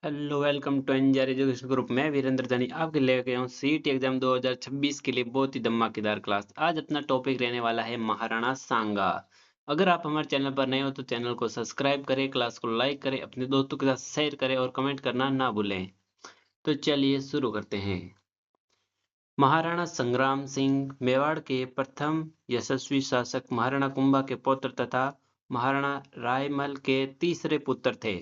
Hello welcome to NGR education group में वीरेंद्र धनी आपके लेके आया हूँ सीईटी एग्जाम 2026 के लिए बहुत ही धमाकेदार क्लास। आज अपना टॉपिक रहने वाला है महाराणा सांगा। अगर आप हमारे चैनल पर नए हो तो चैनल को सब्सक्राइब करें, क्लास को लाइक करें, अपने दोस्तों के साथ शेयर करें और कमेंट करना ना भूलें। तो चलिए शुरू करते हैं। महाराणा संग्राम सिंह मेवाड़ के प्रथम यशस्वी शासक महाराणा कुंभा के पुत्र तथा महाराणा रायमल के तीसरे पुत्र थे।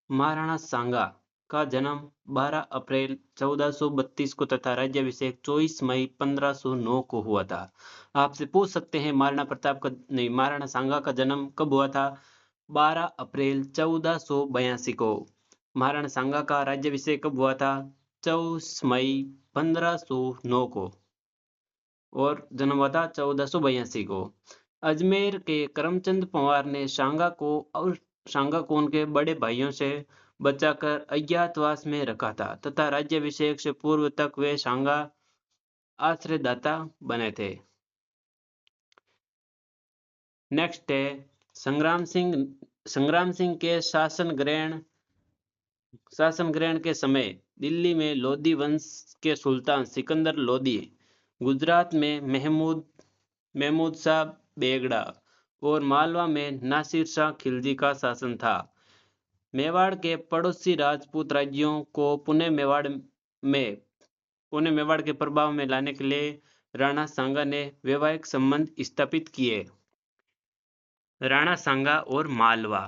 महाराणा सांगा का जन्म 12 अप्रैल 1432 को तथा राज्याभिषेक 24 मई 1509 को हुआ था। आपसे पूछ सकते हैं महाराणा सांगा का जन्म कब हुआ था? 12 अप्रैल 1482 को। महाराणा सांगा का राज्याभिषेक कब हुआ था? 24 मई 1509 को। और जन्म हुआ था 1482 को। अजमेर के करमचंद पंवार ने सांगा को उनके बड़े भाइयों से बचाकर अज्ञातवास में रखा था तथा राज्याभिषेक से पूर्व तक वे सांगा आश्रयदाता बने थे। नेक्स्ट है संग्राम सिंह के शासन ग्रहण के समय दिल्ली में लोधी वंश के सुल्तान सिकंदर लोधी, गुजरात में महमूद शाह बेगड़ा और मालवा में नासिर शाह खिलजी का शासन था। मेवाड़ के पड़ोसी राजपूत राज्यों को पुणे मेवाड़ के प्रभाव में लाने के लिए राणा सांगा ने वैवाहिक संबंध स्थापित किए। राणा सांगा और मालवा।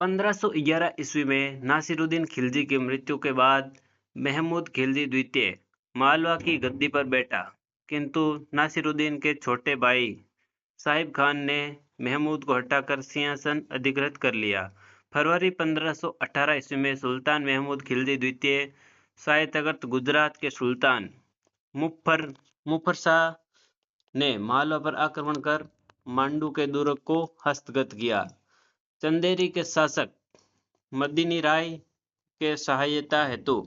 1511 ईस्वी में नासिरुद्दीन खिलजी की मृत्यु के बाद महमूद खिलजी द्वितीय मालवा की गद्दी पर बैठा, किंतु नासिरुद्दीन के छोटे भाई साहिब खान ने महमूद को हटाकर सिंहासन अधिकृत कर लिया। फरवरी 1518 ईस्वी में सुल्तान महमूद खिलजी द्वितीय शाह गुजरात के सुल्तान मुफर शाह ने मालवा पर आक्रमण कर मांडू के दुर्ग को हस्तगत किया। चंदेरी के शासक मदनी राय के सहायता हेतु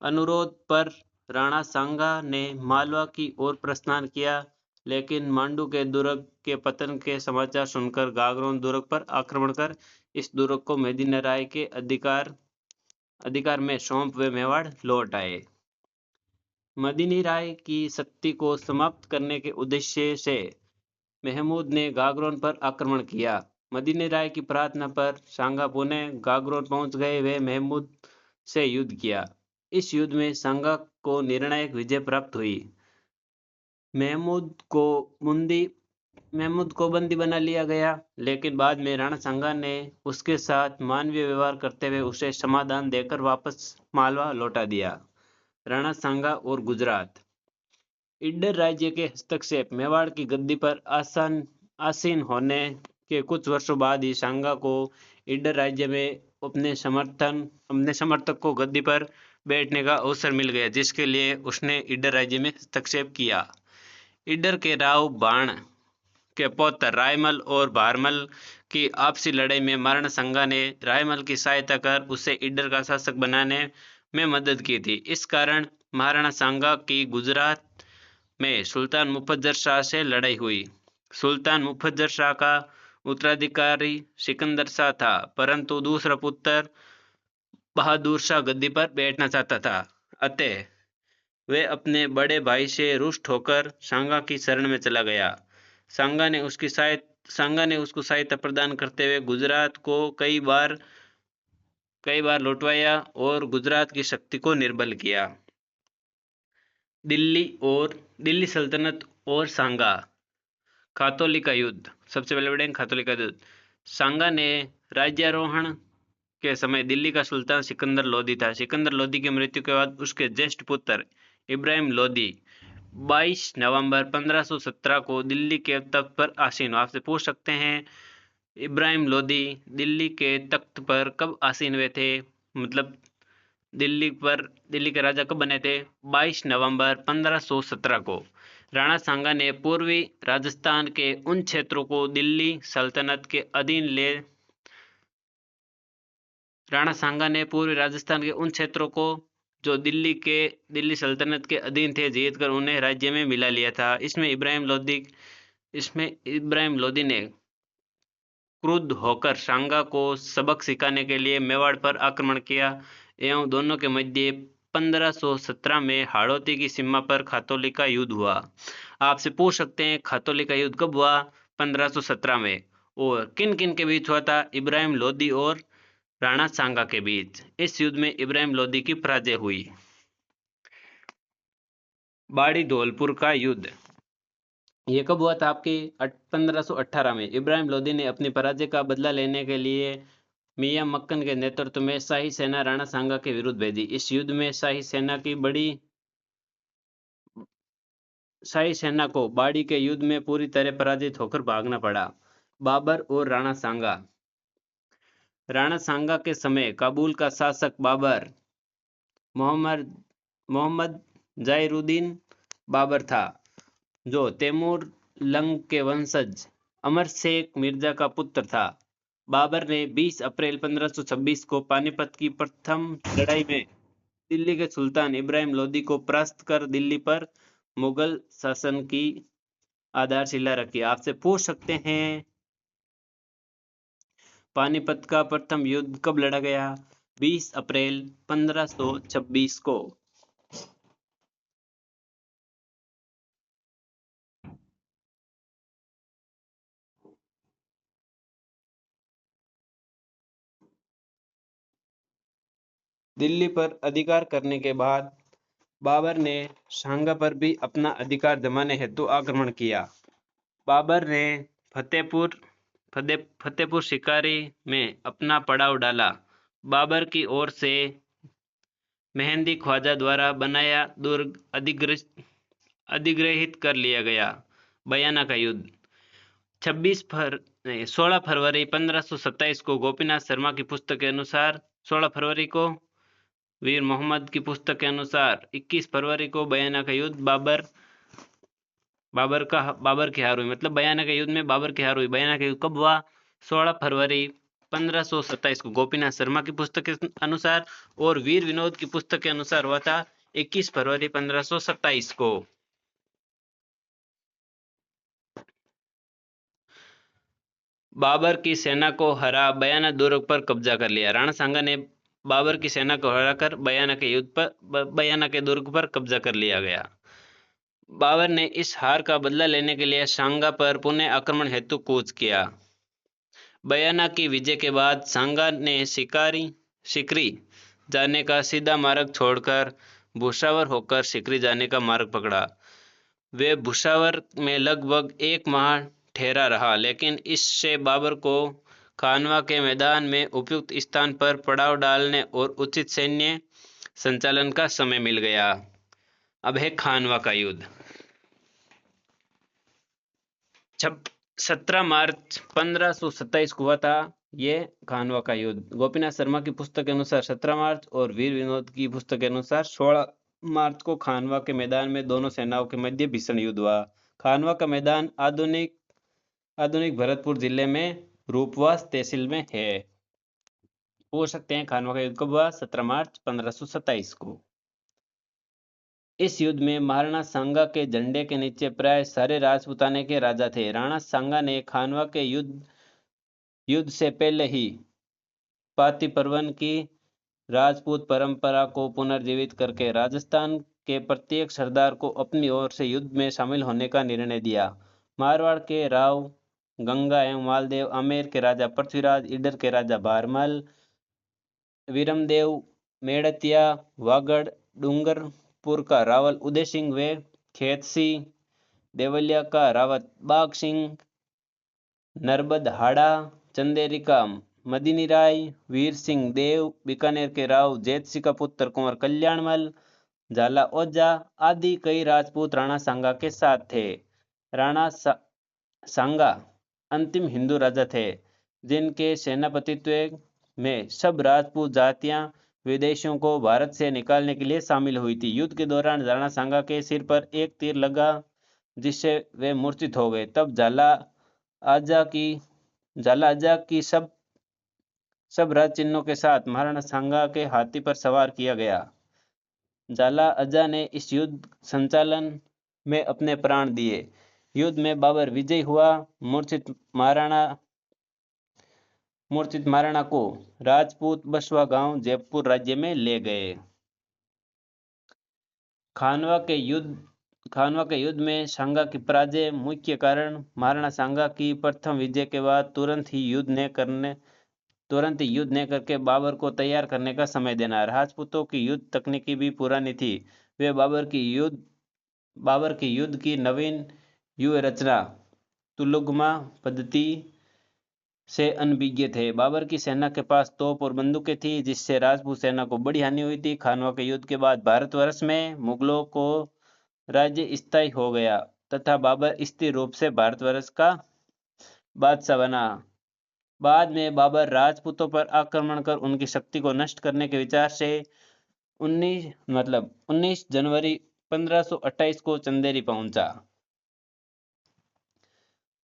अनुरोध पर राणा सांगा ने मालवा की ओर प्रस्थान किया, लेकिन मांडू के दुर्ग के पतन के समाचार सुनकर गागरोन दुर्ग पर आक्रमण कर इस दुर्ग को मदनी राय के अधिकार में सौंप वे मेवाड़ लौट आए। मदनी राय की शक्ति को समाप्त करने के उद्देश्य से महमूद ने गागरोन पर आक्रमण किया। मदनी राय की प्रार्थना पर सांगा पुणे गागरोन पहुंच गए। वे महमूद से युद्ध किया। इस युद्ध में सांगा को निर्णायक विजय प्राप्त हुई। महमूद को बंदी बना लिया गया, लेकिन बाद में राणा सांगा ने उसके साथ मानवीय व्यवहार करते हुए उसे समाधान देकर वापस मालवा लौटा दिया। राणा सांगा और गुजरात। इडर राज्य के हस्तक्षेप। मेवाड़ की गद्दी पर आसीन होने के कुछ वर्षों बाद ही सांगा को इडर राज्य में अपने समर्थक को गद्दी पर बैठने का अवसर मिल गया, जिसके लिए उसने इडर राज्य में हस्तक्षेप किया। इडर के राव बाण के पौत्र रायमल और भारमल की आपसी लड़ाई में महाराणा सांगा ने रायमल की सहायता कर उसे इडर का शासक बनाने में मदद की थी। इस कारण महाराणा सांगा की गुजरात में सुल्तान मुफद्दल शाह से लड़ाई हुई। सुल्तान मुफद्दल शाह का उत्तराधिकारी सिकंदर शाह था, परंतु दूसरा पुत्र बहादुर शाह गद्दी पर बैठना चाहता था। अतः वे अपने बड़े भाई से रुष्ट होकर सांगा की शरण में चला गया। सांगा ने उसको सहायता प्रदान करते हुए गुजरात को कई बार लौटवाया और गुजरात की शक्ति को निर्बल किया। दिल्ली सल्तनत और सांगा। खातौली का युद्ध। सबसे पहले बढ़ेंगे खातौली का युद्ध। सांगा ने राज्यारोहण के समय दिल्ली का सुल्तान सिकंदर लोधी था। सिकंदर लोधी की मृत्यु के बाद उसके ज्येष्ठ पुत्र इब्राहिम लोधी 22 नवंबर 1517 को दिल्ली के तख्त पर आसीन। आपसे पूछ सकते हैं इब्राहिम लोधी दिल्ली के तख्त पर कब आसीन हुए थे, मतलब दिल्ली के राजा कब बने थे? 22 नवंबर 1517 को। राणा सांगा ने पूर्वी राजस्थान के उन क्षेत्रों को दिल्ली सल्तनत के अधीन जो दिल्ली सल्तनत के अधीन थे जीतकर उन्हें राज्य में मिला लिया था। इसमें इब्राहिम लोधी ने क्रुद्ध होकर सांगा को सबक सिखाने के लिए मेवाड़ पर आक्रमण किया एवं दोनों के मध्य 1517 में हाड़ौती की सीमा पर खातौली का युद्ध हुआ। आपसे पूछ सकते हैं खातौली का युद्ध कब हुआ? 1517 में। और किन किन के बीच हुआ था? इब्राहिम लोदी और राणा सांगा के बीच। इस युद्ध में इब्राहिम लोदी की पराजय हुई। बाड़ी धौलपुर का युद्ध ये कब हुआ था? आपके 1518 में। इब्राहिम लोदी ने अपनी पराजय का बदला लेने के लिए मियां मक्कन के नेतृत्व में शाही सेना राणा सांगा के विरुद्ध भेजी। इस युद्ध में शाही सेना को बाड़ी के युद्ध में पूरी तरह पराजित होकर भागना पड़ा। बाबर और राणा सांगा। राणा सांगा के समय काबुल का शासक बाबर मोहम्मद जाहिरुद्दीन बाबर था, जो तैमूर लंग के वंशज अमर शेख मिर्जा का पुत्र था। बाबर ने 20 अप्रैल 1526 को पानीपत की प्रथम लड़ाई में दिल्ली के सुल्तान इब्राहिम लोदी को परास्त कर दिल्ली पर मुगल शासन की आधारशिला रखी। आपसे पूछ सकते हैं पानीपत का प्रथम युद्ध कब लड़ा गया? 20 अप्रैल 1526 को। दिल्ली पर अधिकार करने के बाद बाबर ने सांगा पर भी अपना अधिकार जमाने हेतु आक्रमण किया। बाबर ने फतेहपुर शिकारी में अपना पड़ाव डाला। बाबर की ओर से मेहंदी ख्वाजा द्वारा बनाया दुर्ग अधिग्रहित कर लिया गया। बयाना का युद्ध 16 फरवरी 1527 को गोपीनाथ शर्मा की पुस्तक के अनुसार, 16 फरवरी को वीर मोहम्मद की पुस्तक के अनुसार 21 फरवरी को बयाना का युद्ध बाबर की हार हुई। मतलब बयाना के युद्ध में बाबर की हार हुई। बयाना का युद्ध कब हुआ? 16 फरवरी 1527 को गोपीनाथ शर्मा की पुस्तक के अनुसार, और वीर विनोद की पुस्तक के अनुसार हुआ था 21 फरवरी 1527 को। बाबर की सेना को हरा बयाना दुर्ग पर कब्जा कर लिया। राणा सांगा ने बाबर की सेना को हराकर बयाना के दुर्ग पर कब्जा कर लिया गया। बाबर ने इस हार का बदला लेने के लिए सांगा पर पुनः आक्रमण हेतु कूच किया। बयाना की विजय के बाद सांगा ने सिकरी जाने का सीधा मार्ग छोड़कर भुसावर होकर सिकरी जाने का मार्ग पकड़ा। वे भुसावर में लगभग 1 माह ठहरा रहा, लेकिन इससे बाबर को खानवा के मैदान में उपयुक्त स्थान पर पड़ाव डालने और उचित सैन्य संचालन का समय मिल गया। अब है खानवा का युद्ध। 17 मार्च 1527 को हुआ था ये खानवा का युद्ध। गोपीनाथ शर्मा की पुस्तक के अनुसार 17 मार्च और वीर विनोद की पुस्तक के अनुसार 16 मार्च को खानवा के मैदान में दोनों सेनाओं के मध्य भीषण युद्ध हुआ। खानवा का मैदान आधुनिक भरतपुर जिले में रूपवास तहसील में है। पूछ सकते हैं खानवा का युद्ध कब हुआ? 17 मार्च 1527 को। इस युद्ध में महाराणा सांगा के झंडे के नीचे प्राय सारे राजपूताने के राजा थे। राणा सांगा ने खानवा के युद्ध से पहले ही पाती परवन की राजपूत परंपरा को पुनर्जीवित करके राजस्थान के प्रत्येक सरदार को अपनी ओर से युद्ध में शामिल होने का निर्णय दिया। मारवाड़ के राव गंगा एवं मालदेव, आमेर के राजा पृथ्वीराज, ईडर के राजा भारमल, वीरमदेव, मेड़तिया, वागड़, डूंगरपुर का रावल उदय सिंह व खेतसी, देवलिया का रावत बाग सिंह, नरबदहाड़ा, चंदेरी का मदनी राय, वीर सिंह देव, बीकानेर के राव जैत सिंह का पुत्र कुंवर कल्याणमल, झाला ओझा आदि कई राजपूत राणा सांगा के साथ थे। राणा सांगा अंतिम हिंदू राजा थे जिनके सेनापतित्व में सब राजपूत जातियां विदेशियों को भारत से निकालने के लिए शामिल हुई थी। युद्ध के दौरान राणा सांगा के सिर पर एक तीर लगा जिससे वे मूर्छित हो गए। तब झाला अजा की सब राज चिन्हों के साथ महाराणा सांगा के हाथी पर सवार किया गया। झाला अजा ने इस युद्ध संचालन में अपने प्राण दिए। युद्ध में बाबर विजयी हुआ। मूर्छित महाराणा मूर्छित महाराणा को राजपूत बसवा गांव जयपुर राज्य में ले गए। खानवा के युद्ध में सांगा की पराजय मुख्य कारण। महाराणा सांगा की प्रथम विजय के बाद तुरंत ही युद्ध न करके बाबर को तैयार करने का समय देना। राजपूतों की युद्ध तकनीकी भी पुरानी थी। वे बाबर की युद्ध की नवीन व्यूह रचना तुलुगमा पद्धति से अनभिज्ञ थे। बाबर की सेना के पास तोप और बंदूकें थी, जिससे राजपूत सेना को बड़ी हानि हुई थी। खानवा के युद्ध के बाद भारतवर्ष में मुगलों को राज्य स्थायी हो गया तथा बाबर स्थिर रूप से भारतवर्ष का बादशाह बना। बाद में बाबर राजपूतों पर आक्रमण कर उनकी शक्ति को नष्ट करने के विचार से 19 जनवरी 1528 को चंदेरी पहुंचा।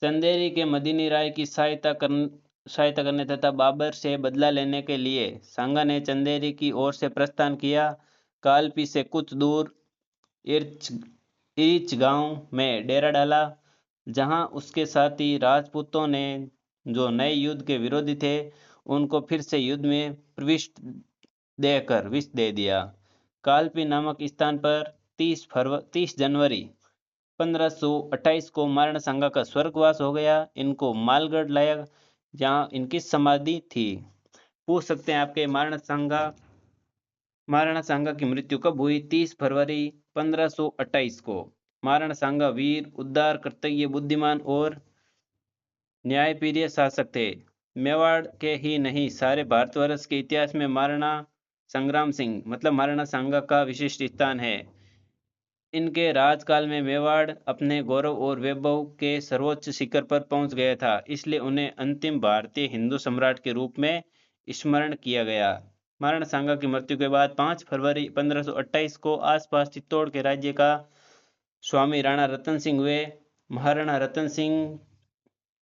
चंदेरी के मदीनी राय की सहायता करने तथा बाबर से बदला लेने के लिए सांगा ने चंदेरी की ओर से प्रस्थान किया। कालपी से कुछ दूर इरिच गांव में डेरा डाला, जहां उसके साथी राजपूतों ने, जो नए युद्ध के विरोधी थे, उनको फिर से युद्ध में प्रविष्ट देकर विष दे दिया। कालपी नामक स्थान पर 30 जनवरी 1528 को महाराणा सांगा का स्वर्गवास हो गया। इनको मालगढ़ लाया, जहां इनकी समाधि थी। पूछ सकते हैं आपके महाराणा सांगा की मृत्यु कब हुई? 30 फरवरी 1528 को। महाराणा सांगा वीर, उदार, कर्तव्य, बुद्धिमान और न्यायप्रिय शासक थे। मेवाड़ के ही नहीं, सारे भारतवर्ष के इतिहास में महाराणा संग्राम सिंह महाराणा सांगा का विशिष्ट स्थान है। इनके राजकाल में मेवाड़ अपने गौरव और वैभव के सर्वोच्च शिखर पर पहुंच गया था, इसलिए उन्हें अंतिम भारतीय हिंदू सम्राट के रूप में स्मरण किया गया। महाराणा सांगा की मृत्यु के बाद 5 फरवरी 1528 को आसपास चित्तौड़ के राज्य का स्वामी राणा रतन सिंह हुए। महाराणा रतन सिंह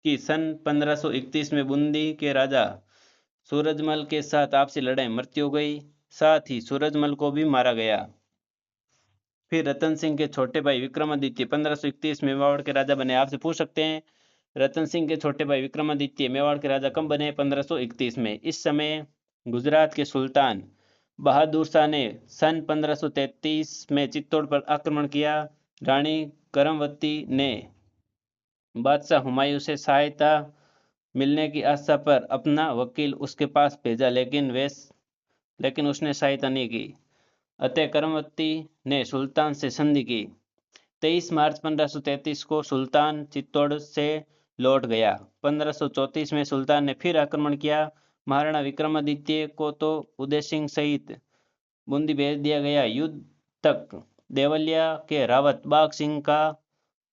की सन 1531 में बूंदी के राजा सूरजमल के साथ आपसी लड़ाई मृत्यु हो गई। साथ ही सूरजमल को भी मारा गया। फिर रतन सिंह के छोटे भाई विक्रमादित्य 1531 में मेवाड़ के राजा बने। आपसे पूछ सकते हैं, रतन सिंह के छोटे भाई विक्रमादित्य मेवाड़ के राजा कब बने? 1531 में। इस समय गुजरात के सुल्तान बहादुर शाह ने सन 1533 में चित्तौड़ पर आक्रमण किया। रानी करमवती ने बादशाह हुमायूं से सहायता मिलने की आशा पर अपना वकील उसके पास भेजा, लेकिन उसने सहायता नहीं की। अतः करमवती ने सुल्तान से संधि की। 23 मार्च 1533 को सुल्तान चित्तौड़ से लौट गया। 1534 में सुल्तान ने फिर आक्रमण किया। महाराणा विक्रमादित्य को तो उदय सिंह सहित बूंदी भेज दिया गया। युद्ध तक देवलिया के रावत बाघ सिंह का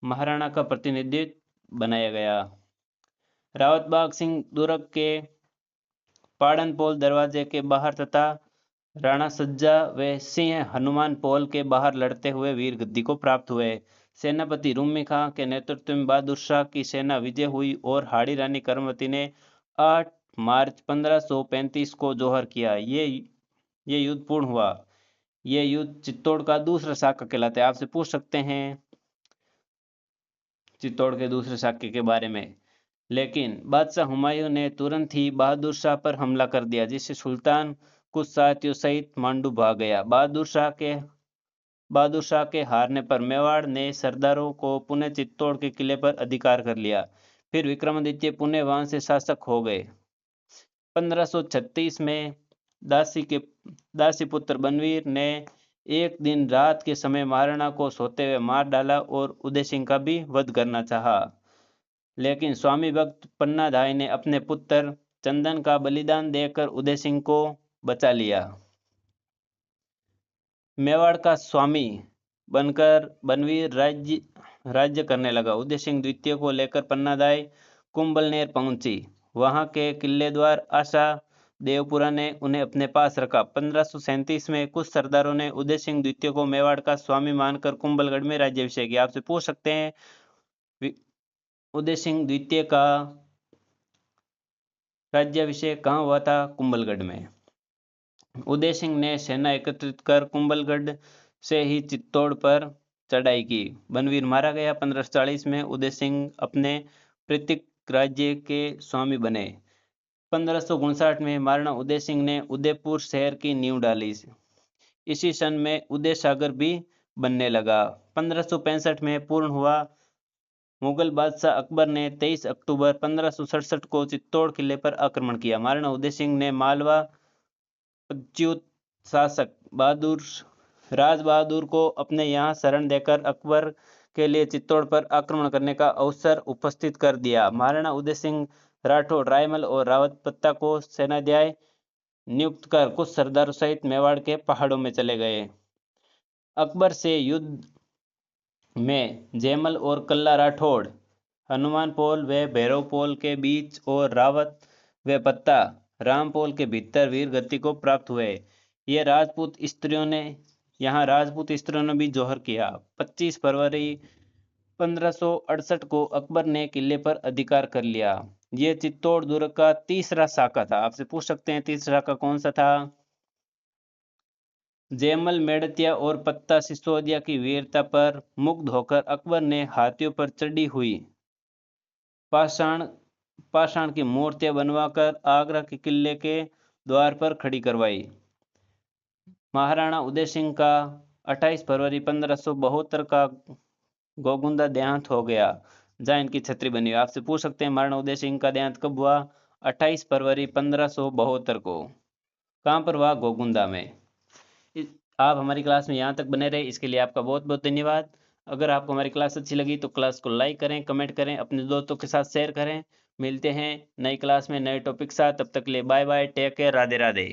महाराणा का प्रतिनिधित्व बनाया गया। रावत बाघ सिंह दुर्ग के पाड़नपोल दरवाजे के बाहर तथा राणा सज्जा व सिंह हनुमान पोल के बाहर लड़ते हुए वीर गद्दी को प्राप्त हुए। सेनापति रूमी खां के नेतृत्व में बहादुर शाह की सेना विजय हुई और हाड़ी रानी करमवती ने 8 मार्च 1535 को जौहर किया। ये युद्ध पूर्ण हुआ। ये युद्ध चित्तौड़ का दूसरा साका कहलाता है। आपसे पूछ सकते हैं चित्तौड़ के दूसरे साके के बारे में। लेकिन बादशाह हुमायूं ने तुरंत ही बहादुर शाह पर हमला कर दिया, जिससे सुल्तान कुछ साथियों सहित मांडू भाग गया। बहादुर शाह के हारने पर मेवाड़ ने सरदारों को पुनः चित्तौड़ के किले पर अधिकार कर लिया। फिर विक्रमादित्य पुनः वहां से शासक हो गए। 1536 में दासी पुत्र बनवीर ने एक दिन रात के समय महाराणा को सोते हुए मार डाला और उदय सिंह का भी वध करना चाहा, लेकिन स्वामी भक्त पन्नाधाय ने अपने पुत्र चंदन का बलिदान देकर उदय सिंह को बचा लिया। मेवाड़ का स्वामी बनकर बनवीर राज्य करने लगा। उदय सिंह द्वितीय को लेकर पन्नाधाय कुंभलनेर पहुंची। वहां के किलेद्वार आशा देवपुरा ने उन्हें अपने पास रखा। 1537 में कुछ सरदारों ने उदय सिंह द्वितीय को मेवाड़ का स्वामी मानकर कुंभलगढ़ में राज्याभिषेक किया। आपसे पूछ सकते हैं, उदय सिंह द्वितीय का राज्याभिषेक कहाँ हुआ था? कुंभलगढ़ में। उदय सिंह ने सेना एकत्रित कर कुंभलगढ़ से ही चित्तौड़ पर चढ़ाई की। बनवीर मारा गया। 1540 में उदय सिंह अपने प्रतीक राज्य के स्वामी बने। 1559 में महाराणा उदय सिंह ने उदयपुर शहर की नींव डाली। इसी सन में उदय सागर भी बनने लगा। 1565 में पूर्ण हुआ। मुगल बादशाह अकबर ने 23 अक्टूबर 1567 को चित्तौड़ किले पर आक्रमण किया। महाराणा उदय सिंह ने मालवा अच्युत शासक राज बहादुर को अपने यहाँ शरण देकर अकबर के लिए चित्तौड़ पर आक्रमण करने का अवसर उपस्थित कर दिया। महाराणा उदय सिंह राठौड़, रायमल और रावत पत्ता को सेनाध्यक्ष नियुक्त कर कुछ सरदारों सहित मेवाड़ के पहाड़ों में चले गए। अकबर से युद्ध में जयमल और कल्ला राठौड़ हनुमानपोल व भैरवपोल के बीच और रावत व पत्ता रामपोल के भीतर वीर गति को प्राप्त हुए। ये राजपूत स्त्रियों ने भी जौहर किया। 25 फरवरी 1568 को अकबर ने किले पर अधिकार कर लिया। ये चित्तौड़ दुर्ग का तीसरा साका था। आपसे पूछ सकते हैं तीसरा साका कौन सा था? जयमल मेड़तिया और पत्ता सिसोदिया की वीरता पर मुग्ध होकर अकबर ने हाथियों पर चढ़ी हुई पाषाण की मूर्तियां बनवाकर आगरा के किले के द्वार पर खड़ी करवाई। महाराणा उदय सिंह का 28 फरवरी 1572 का गोगुंदा देहांत हो गया, जहां इनकी छतरी बनी। आपसे पूछ सकते हैं महाराणा उदय सिंह का देहांत कब हुआ? 28 फरवरी 1572 को। कहां पर हुआ? गोगुंदा में। आप हमारी क्लास में यहाँ तक बने रहे, इसके लिए आपका बहुत बहुत धन्यवाद। अगर आपको हमारी क्लास अच्छी लगी तो क्लास को लाइक करें, कमेंट करें, अपने दोस्तों के साथ शेयर करें। मिलते हैं नई क्लास में नए टॉपिक के साथ। तब तक के लिए bye bye, take care, Radhe Radhe.